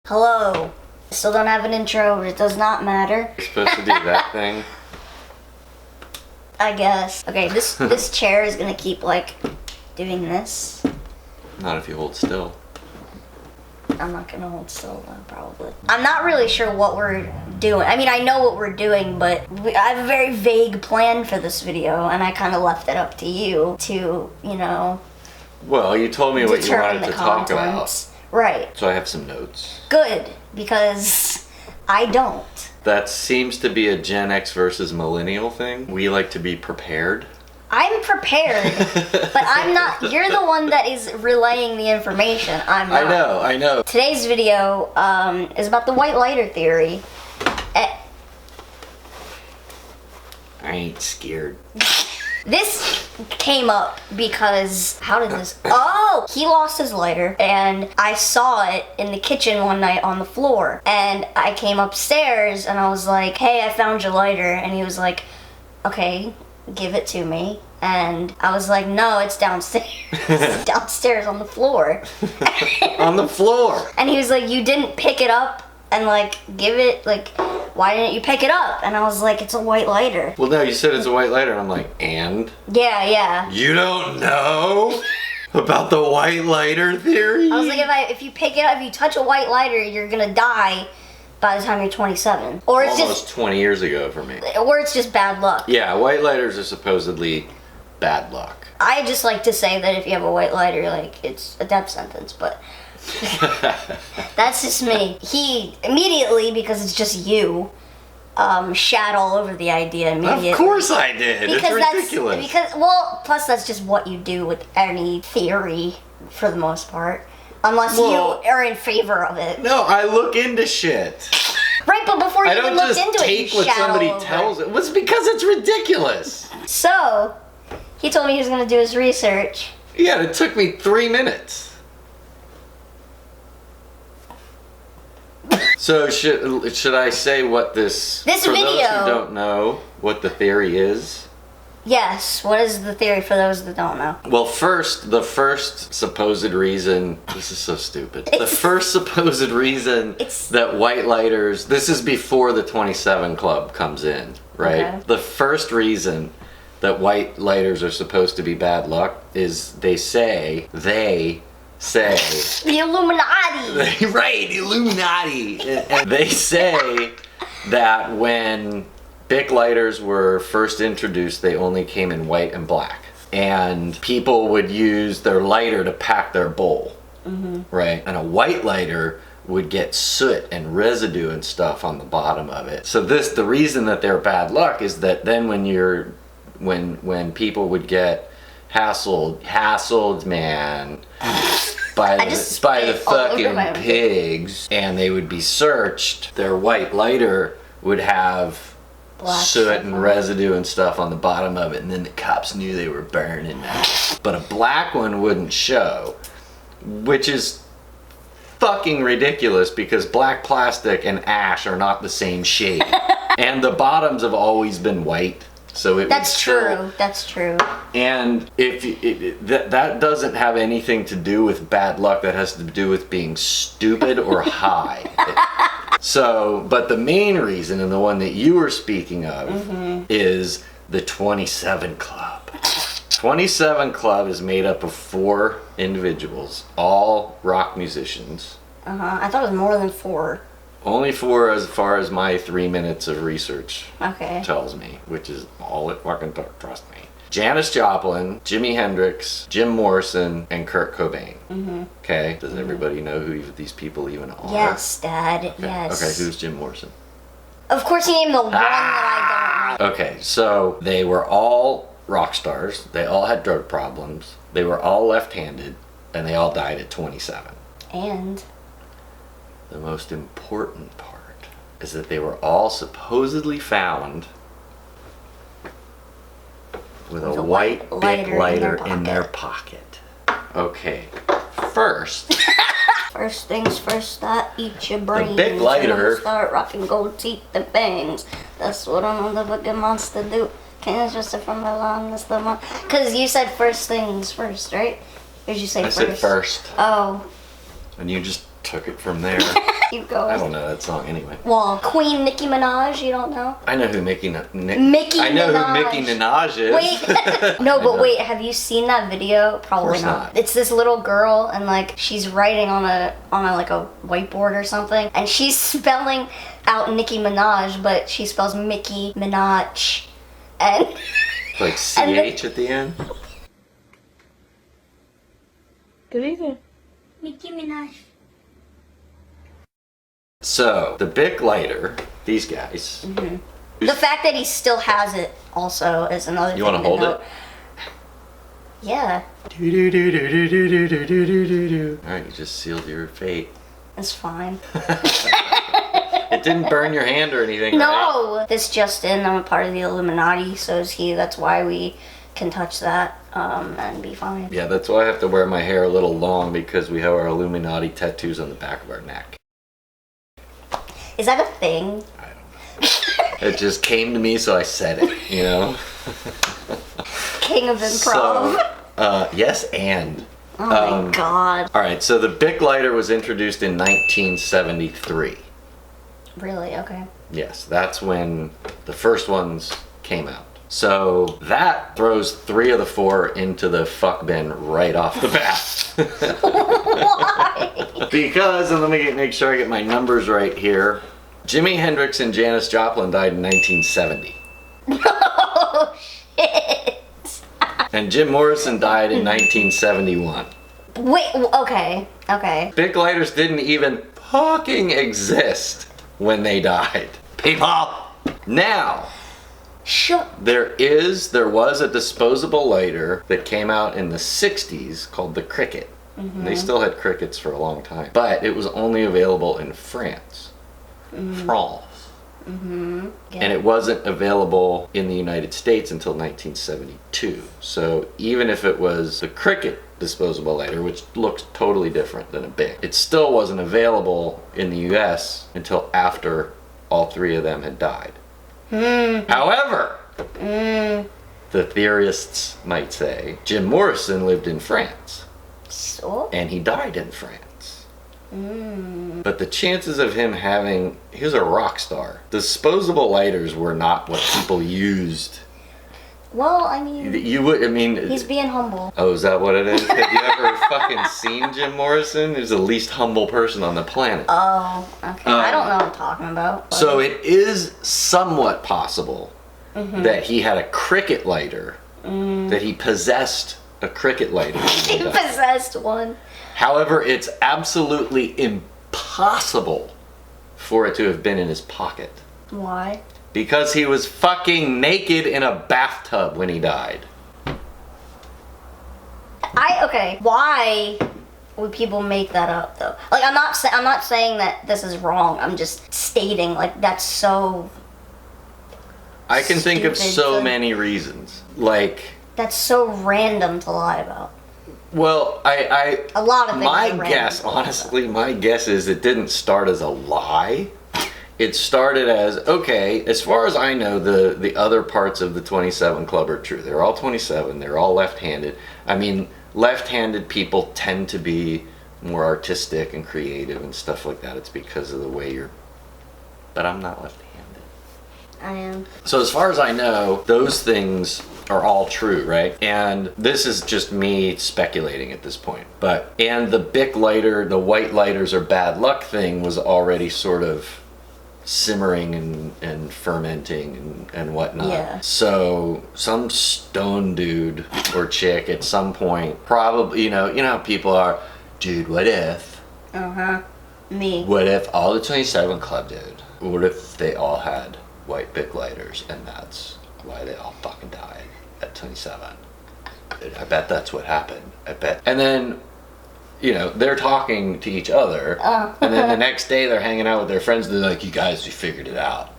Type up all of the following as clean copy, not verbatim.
Hello. Still don't have an intro, but it does not matter. You're supposed to do that thing? I guess. Okay, this chair is gonna keep, like, doing this. Not if you hold still. I'm not gonna hold still, though, probably. I'm not really sure what we're doing. I mean, I know what we're doing, but I have a very vague plan for this video, and I kind of left it up to you to, you know... Well, you told me what you wanted to talk about. Right. So I have some notes. Good, because I don't. That seems to be a Gen X versus millennial thing. We like to be prepared. I'm prepared, but I'm not. You're the one that is relaying the information. I'm not. I know. Today's video is about the white lighter theory. I ain't scared. This came up because, how did this, oh, he lost his lighter and I saw it in the kitchen one night on the floor, and I came upstairs and I was like, hey, I found your lighter, and he was like, okay, give it to me. And I was like, no, it's downstairs. It's downstairs on the floor. On the floor. And he was like, you didn't pick it up and like give it, like, why didn't you pick it up? And I was like, it's a white lighter. Well, no, you said it's a white lighter, and I'm like, and? Yeah. You don't know about the white lighter theory? I was like, if you pick it up, if you touch a white lighter, you're gonna die by the time you're 27. Or it's Almost just 20 years ago for me. Or it's just bad luck. Yeah, white lighters are supposedly bad luck. I just like to say that if you have a white lighter, like, it's a death sentence, but that's just me. He immediately, because it's just you, shat all over the idea immediately. Of course I did. Because it's ridiculous. Plus that's just what you do with any theory for the most part. Unless you are in favor of it. No, I look into shit. Right, but before you even looked into it, you I don't just take what somebody tells it. It's because it's ridiculous. So, he told me he was going to do his research. Yeah, it took me 3 minutes. So should I say what this for video, those who don't know what the theory is? Yes, what is the theory for those that don't know? Well, the first supposed reason, this is so stupid. The first supposed reason that white lighters, this is before the 27 Club comes in, right? Okay. The first reason that white lighters are supposed to be bad luck is they say the Illuminati. Right, Illuminati. And they say that when Bic lighters were first introduced, they only came in white and black. And people would use their lighter to pack their bowl, right? And a white lighter would get soot and residue and stuff on the bottom of it. So the reason that they're bad luck is that then when people would get hassled, man, by the fucking pigs, and they would be searched, their white lighter would have soot and residue and stuff on the bottom of it, and then the cops knew they were burning that. But a black one wouldn't show, which is fucking ridiculous because black plastic and ash are not the same shade. And the bottoms have always been white. So That's true. And if that doesn't have anything to do with bad luck, that has to do with being stupid or high. But the main reason, and the one that you were speaking of, is the 27 Club. 27 Club is made up of 4 individuals, all rock musicians. I thought it was more than 4. Only 4 as far as my 3 minutes of research tells me, which is all it fucking took, trust me. Janis Joplin, Jimi Hendrix, Jim Morrison, and Kurt Cobain. Okay? Does everybody know who these people even are? Yes, Dad. Okay. Yes. Okay, who's Jim Morrison? Of course you named the one that I don't know. Okay, so they were all rock stars. They all had drug problems. They were all left-handed, and they all died at 27. And the most important part is that they were all supposedly found with a white Bic lighter in their pocket. Okay, first things first, I eat your brains. The Bic lighter. Start rocking gold teeth and bangs. That's what a motherfucking monster do. Can't just from the longest the month. Because you said first things first, right? Or did you say first? I said first. Oh. And you just took it from there. Keep going. I don't know that song anyway. Well, Queen Nicki Minaj, you don't know? I know who Mickey Minaj. who Mickey Minaj is. Wait, no, but wait, have you seen that video? Probably not. It's this little girl and like she's writing on a like a whiteboard or something, and she's spelling out Nicki Minaj, but she spells Mickey Minaj, and like CH at the end. ¿Qué dice? Nicki Minaj. So the Bic lighter, these guys. Mm-hmm. The fact that he still has it also is another thing. You want to hold it? Yeah. Alright, you just sealed your fate. It's fine. It didn't burn your hand or anything, No! right? This just in, I'm a part of the Illuminati, so is he. That's why we can touch that and be fine. Yeah, that's why I have to wear my hair a little long, because we have our Illuminati tattoos on the back of our neck. Is that a thing? I don't know. It just came to me, so I said it, you know? King of improv. So, yes, and. Oh my god. Alright, so the Bic lighter was introduced in 1973. Really? Okay. Yes, that's when the first ones came out. So that throws 3 of the 4 into the fuck bin right off the bat. Why? Because, and let me make sure I get my numbers right here, Jimi Hendrix and Janis Joplin died in 1970. Oh shit. And Jim Morrison died in 1971. Wait, okay. Bic lighters didn't even fucking exist when they died. People! Now, Shut. there was a disposable lighter that came out in the 60s called the Cricket. Mm-hmm. They still had crickets for a long time. But it was only available in France. France. Mm-hmm. Yeah. And it wasn't available in the United States until 1972. So even if it was the Cricket disposable lighter, which looks totally different than a Bic, it still wasn't available in the US until after all 3 of them had died. However, the theorists might say Jim Morrison lived in France. So? And he died in France. But the chances of him he was a rock star. Disposable lighters were not what people used. Well, I mean, he's being humble. Oh, is that what it is? Have you ever fucking seen Jim Morrison? He's the least humble person on the planet. Oh, okay. I don't know what I'm talking about. But... So it is somewhat possible that he had a cricket lighter, that he possessed a cricket lighter. He possessed one. However, it's absolutely impossible for it to have been in his pocket. Why? Because he was fucking naked in a bathtub when he died. Okay. Why would people make that up though? Like, I'm not saying that this is wrong. I'm just stating like that's so. I can think of stupid so to- many reasons. Like, That's so random to lie about. well, A lot of things. my are random guess, to lie about. honestly, my guess is it didn't start as a lie. It started as, okay, as far as I know, the other parts of the 27 Club are true. They're all 27. They're all left-handed. I mean, left-handed people tend to be more artistic and creative and stuff like that. It's because of the way you're... But I'm not left-handed. I am. So as far as I know, those things are all true, right? And this is just me speculating at this point. And the Bic lighter, the white lighters are bad luck thing was already sort of simmering and fermenting and whatnot. Yeah. So some stone dude or chick at some point probably, you know how people are, dude, what if Me. what if all the 27 Club did? What if they all had white Bic lighters and that's why they all fucking died at 27? I bet that's what happened. I bet. And then, they're talking to each other. And then the next day they're hanging out with their friends. They're like, you guys, we figured it out.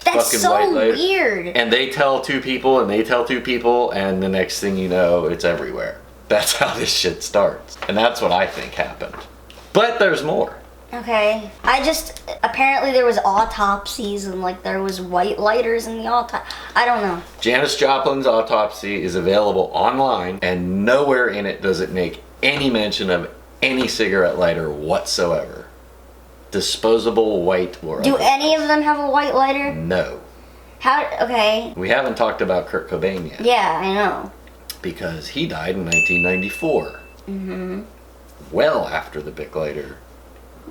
That's Fucking so white lighter. weird. And they tell 2 people and they tell 2 people. And the next thing you know, it's everywhere. That's how this shit starts. And that's what I think happened. But there's more. Okay. Apparently there was autopsies and like there was white lighters in the autopsy. I don't know. Janis Joplin's autopsy is available online, and nowhere in it does it make any mention of any cigarette lighter whatsoever. disposable white or Do otherwise. any of them have a white lighter? No. How? Okay. We haven't talked about Kurt Cobain yet. Yeah, I know. Because he died in 1994. Mm-hmm. Well after the Bic lighter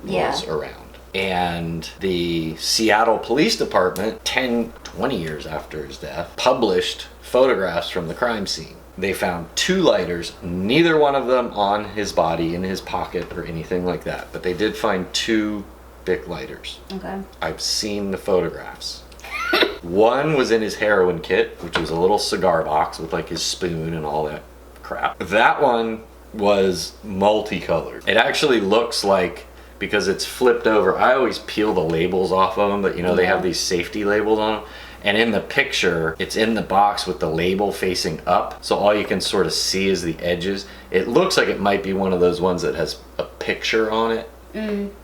was around. And the Seattle Police Department, 20 years after his death, published photographs from the crime scene. They found 2 lighters, neither one of them on his body, in his pocket, or anything like that. But they did find 2 Bic lighters. Okay. I've seen the photographs. One was in his heroin kit, which was a little cigar box with like his spoon and all that crap. That one was multicolored. It actually looks like, because it's flipped over, I always peel the labels off of them, but you know, they have these safety labels on them. And in the picture, it's in the box with the label facing up. So all you can sort of see is the edges. It looks like it might be one of those ones that has a picture on it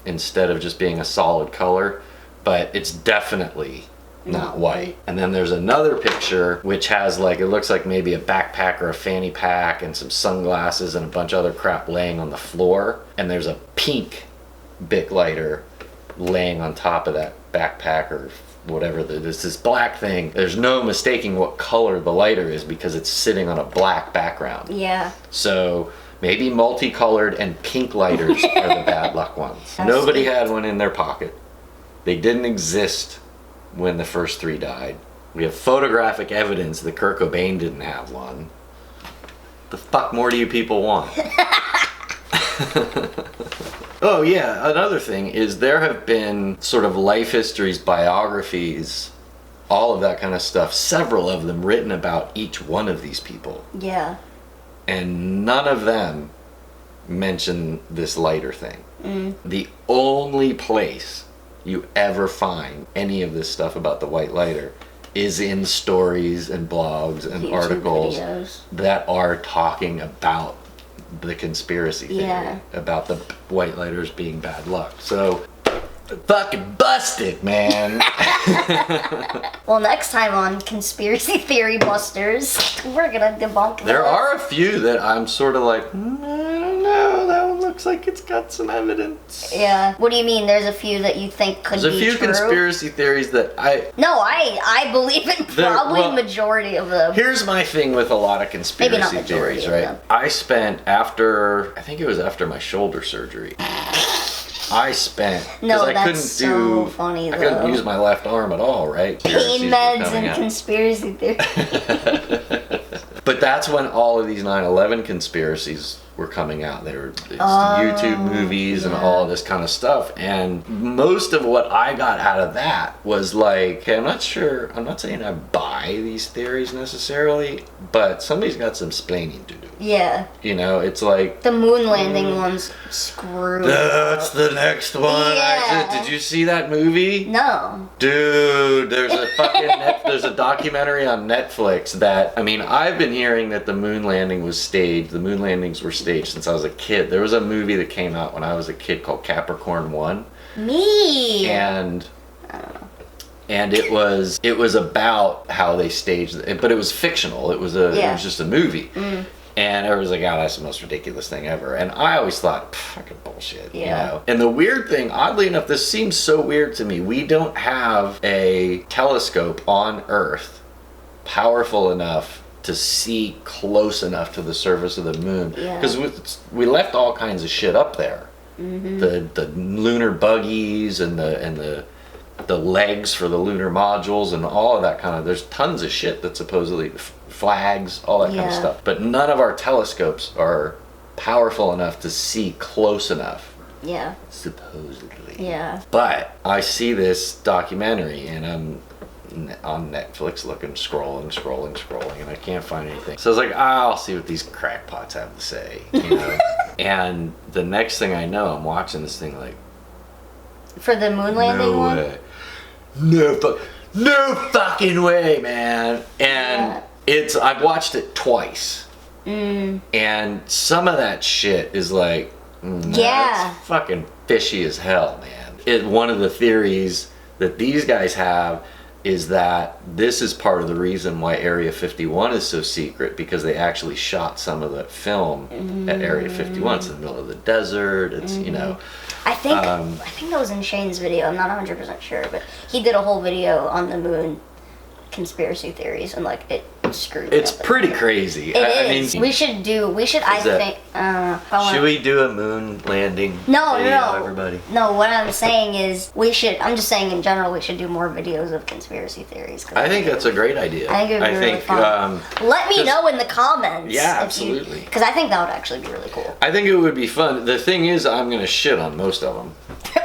instead of just being a solid color. But it's definitely not white. And then there's another picture which has like, it looks like maybe a backpack or a fanny pack and some sunglasses and a bunch of other crap laying on the floor. And there's a pink Bic lighter laying on top of that backpack or whatever. There's this black thing. There's no mistaking what color the lighter is because it's sitting on a black background. Yeah. So maybe multicolored and pink lighters are the bad luck ones. Nobody had one in their pocket. They didn't exist when the first 3 died. We have photographic evidence that Kurt Cobain didn't have one. The fuck more do you people want? Oh yeah, another thing is there have been sort of life histories, biographies, all of that kind of stuff, several of them written about each one of these people. Yeah. And none of them mention this lighter thing. The only place you ever find any of this stuff about the white lighter is in stories and blogs and YouTube articles videos that are talking about the conspiracy theory about the white lighters being bad luck. So fucking busted, man. Well, next time on Conspiracy Theory Busters, we're gonna debunk There this. are a few that I'm sort of like, I don't know, that one looks like it's got some evidence. Yeah. What do you mean? There's a few that you think could There's be a few true? conspiracy theories that No, I believe in probably majority of them. Here's my thing with a lot of conspiracy Maybe not majority theories, of right? them. I spent I think it was after my shoulder surgery. Because No, I that's couldn't so funny, I couldn't though. use my left arm at all, right? Pain Conspiracies were meds coming and out. conspiracy theory. But that's when all of these 9/11 conspiracies were coming out. They were YouTube movies and all this kind of stuff. And most of what I got out of that was like, okay, I'm not saying I buy these theories necessarily, but somebody's got some splaining to do. Yeah. You know, it's like, The moon landing one's screwed. that's the next one. Yeah. Did you see that movie? No. Dude, there's a fucking there's a documentary on Netflix that, I mean, I've been hearing that the moon landing was staged. The moon landings were staged since I was a kid. There was a movie that came out when I was a kid called Capricorn 1. Me. And it was about how they staged it, but it was fictional. It was just a movie. And everyone's like, oh, that's the most ridiculous thing ever. And I always thought, fucking bullshit, you know? And the weird thing, oddly enough, this seems so weird to me. We don't have a telescope on Earth powerful enough to see close enough to the surface of the moon. Because we left all kinds of shit up there. The lunar buggies and the legs for the lunar modules and all of that kind of, there's tons of shit that supposedly, flags, all that kind of stuff. But none of our telescopes are powerful enough to see close enough. Yeah. Supposedly. Yeah. But I see this documentary and I'm on Netflix looking, scrolling, and I can't find anything. So I was like, I'll see what these crackpots have to say, you know? And the next thing I know, I'm watching this thing like, For the moon landing one? way. No fucking way, man. And I've watched it twice. And some of that shit is like, that's fucking fishy as hell, man. One of the theories that these guys have is that this is part of the reason why Area 51 is so secret, because they actually shot some of the film at Area 51. It's in the middle of the desert. It's, you know, I think that was in Shane's video. I'm not 100% sure, but he did a whole video on the moon conspiracy theories, and like it screwed. It's pretty crazy. It is. We should. Should we do a moon landing? No, Everybody. No, what I'm saying is I'm just saying in general we should do more videos of conspiracy theories. I think that's a great idea. I think it would be really fun. Let me know in the comments. Yeah, absolutely. Because I think that would actually be really cool. I think it would be fun. The thing is, I'm gonna shit on most of them.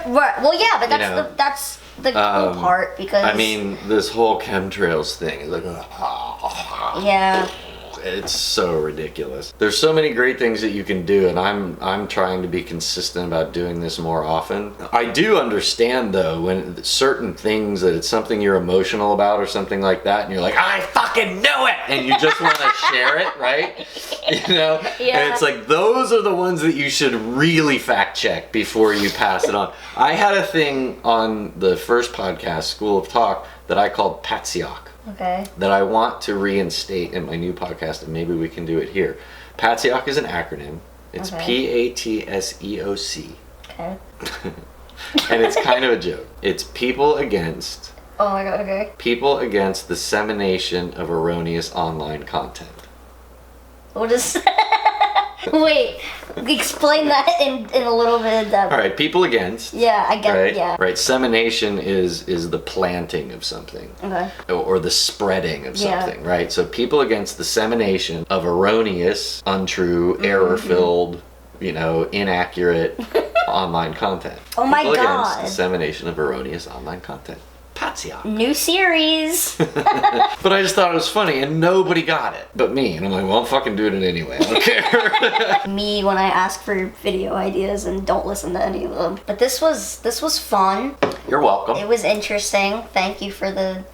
Right. Well, yeah, but that's the cool part, because I mean, this whole chemtrails thing is like, yeah, it's so ridiculous. There's so many great things that you can do, and I'm trying to be consistent about doing this more often. I do understand though when certain things that it's something you're emotional about or something like that, and you're like, I fucking knew it, and you just want to share it, right? You know? Yeah. And it's like those are the ones that you should really fact check before you pass it on. I had a thing on the first podcast, School of Talk, that I called SIOC. Okay. That I want to reinstate in my new podcast, and maybe we can do it here. SIOC is an acronym. It's PATSEOC. Okay. And it's kind of a joke. It's people against Oh my god, okay. dissemination of erroneous online content. What is Wait, explain that in a little bit of depth. All right, people against. Yeah, I get right? it, yeah. Right, dissemination is the planting of something. Okay. Or the spreading of something, right? So people against dissemination of erroneous, untrue, error-filled, inaccurate online content. Oh my people god. Against dissemination of erroneous online content. SIOC. New series. But I just thought it was funny, and nobody got it but me. And I'm like, well, I'm fucking doing it anyway. I don't care. Me when I ask for video ideas and don't listen to any of them. But this was fun. You're welcome. It was interesting. Thank you for the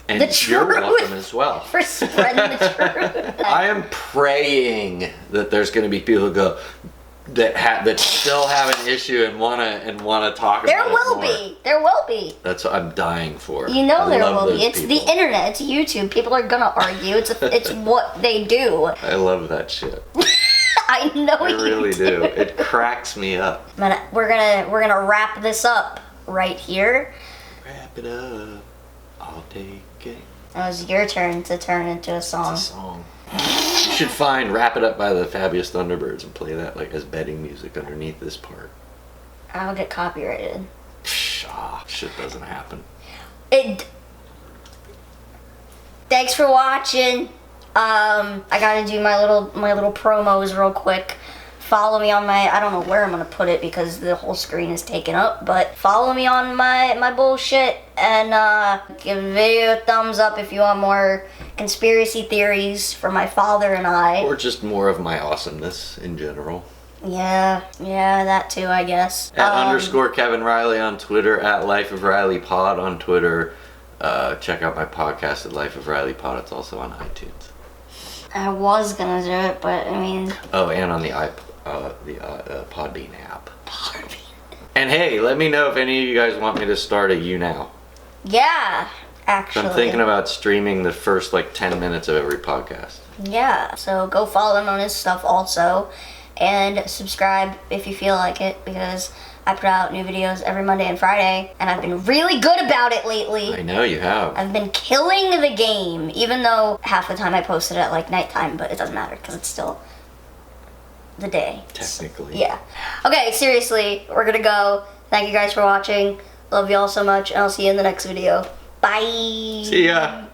And you're welcome as well. For spreading the truth. I am praying that there's going to be people who go that still have an issue and wanna talk There about it will more. be. There will be. That's what I'm dying for. You know I there love will be. those It's people. the internet. It's YouTube. People are gonna argue. It's what they do. I love that shit. I know I you really do. It cracks me up. We're gonna wrap this up right here. Wrap it up. I'll take it. It was your turn to turn into a song. It's a song. You should find Wrap It Up by the Fabulous Thunderbirds and play that like as bedding music underneath this part. I'll get copyrighted. Shit doesn't happen. Thanks for watching. I gotta do my little promos real quick. Follow me on I don't know where I'm gonna put it because the whole screen is taken up, but follow me on my bullshit, and give the video a thumbs up if you want more conspiracy theories from my father and I. Or just more of my awesomeness in general. Yeah, that too, I guess. At underscore Kevin Reilly on Twitter, at Life of Reilly Pod on Twitter. Check out my podcast at Life of Reilly Pod. It's also on iTunes. I was gonna do it, but I mean. Oh, and on the Podbean app. And hey, let me know if any of you guys want me to start a You Now. Yeah, actually. I'm thinking about streaming the first 10 minutes of every podcast. Yeah, so go follow him on his stuff also, and subscribe if you feel like it, because I put out new videos every Monday and Friday, and I've been really good about it lately. I know you have. I've been killing the game, even though half the time I posted at nighttime, but it doesn't matter because it's still the day. Technically. Yeah. Okay, seriously, we're gonna go. Thank you guys for watching. Love you all so much, and I'll see you in the next video. Bye. See ya.